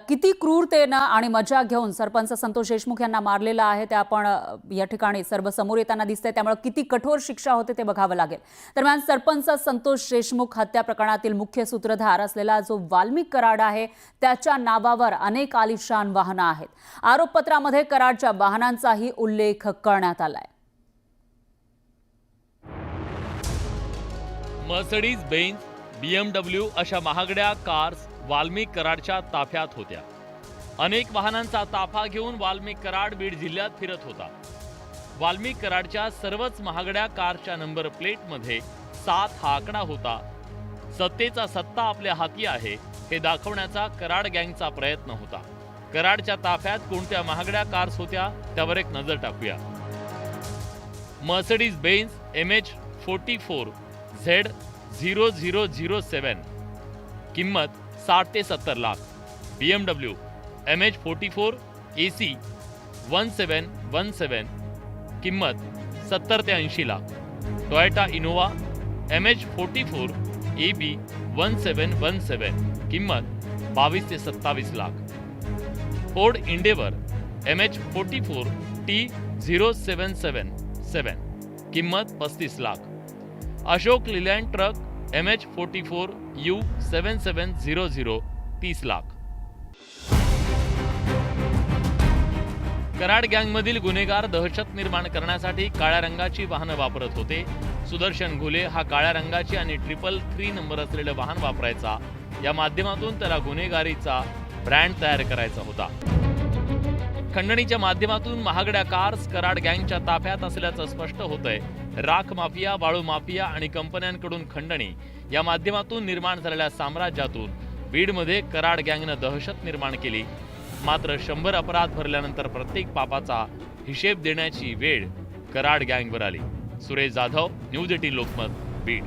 किती क्रूरतेनं आणि मजा घेऊन सरपंच संतोष देशमुख यांना मारलेला आहे ते आपण या ठिकाणी सर्व समोर येताना दिसतंय, त्यामुळे किती कठोर शिक्षा होते ते बघावं लागेल। दरम्यान सरपंच संतोष देशमुख हत्या प्रकरणातील मुख्य सूत्रधार असलेला जो वाल्मिक कराड आहे त्याच्या नावावर अनेक आलिशान वाहनं आहेत। आरोपपत्रामध्ये कराडच्या वाहनांचाही उल्लेख करण्यात आलाय। मर्सिडीज बेंझ, BMW अशा महागड्या कार्स वाल्मिक कराडच्या ताफ्यात होत्या। अनेक वाहनांचा ताफा घेऊन वाल्मिक कराड बीड जिल्ह्यात फिरत होता। वाल्मिक कराडच्या सर्वच महागड्या कारच्या नंबर प्लेटमध्ये 7 हा आकडा होता। सत्तेचा सत्ता आपल्या हाती आहे हे दाखवण्याचा कराड गँगचा प्रयत्न होता। कराडच्या ताफ्यात कोणत्या महागड्या कार्स होत्या त्यावर एक नजर टाकूया। मर्सिडीज बेंझ MH44 Z0007 किंमत 60 ते 70 लाख, BMW MH44 AC 1717 किंमत 70 ते 80 lakh, Toyota Innova MH44 AB 1717 किंमत 22 ते 27 lakh, Ford Endeavour MH44 T0777 किंमत 35 lakh, Ashok Leyland truck MH44 U7700 30 lakh. Karad गँगमधील गुन्हेगार दहशत निर्माण करण्यासाठी काळ्या रंगाची वाहनं वापरत होते। सुदर्शन घुले हा काळ्या रंगाची आणि 333 नंबर असलेलं वाहन वापरायचा। या माध्यमातून त्याला गुन्हेगारीचा ब्रँड तयार करायचा होता। खंडणीच्या माध्यमातून महागड्या कार्स कराड गँगच्या ताफ्यात असल्याचं स्पष्ट होतंय। राख माफिया, वाळू माफिया आणि कंपन्यांकडून खंडणी या माध्यमातून निर्माण झालेल्या साम्राज्यातून बीडमध्ये कराड गँगनं दहशत निर्माण केली। मात्र 100 अपराध भरल्यानंतर प्रत्येक पापाचा हिशेब देण्याची वेळ कराड गँगवर आली। सुरेश जाधव, न्यूज 18 लोकमत, बीड।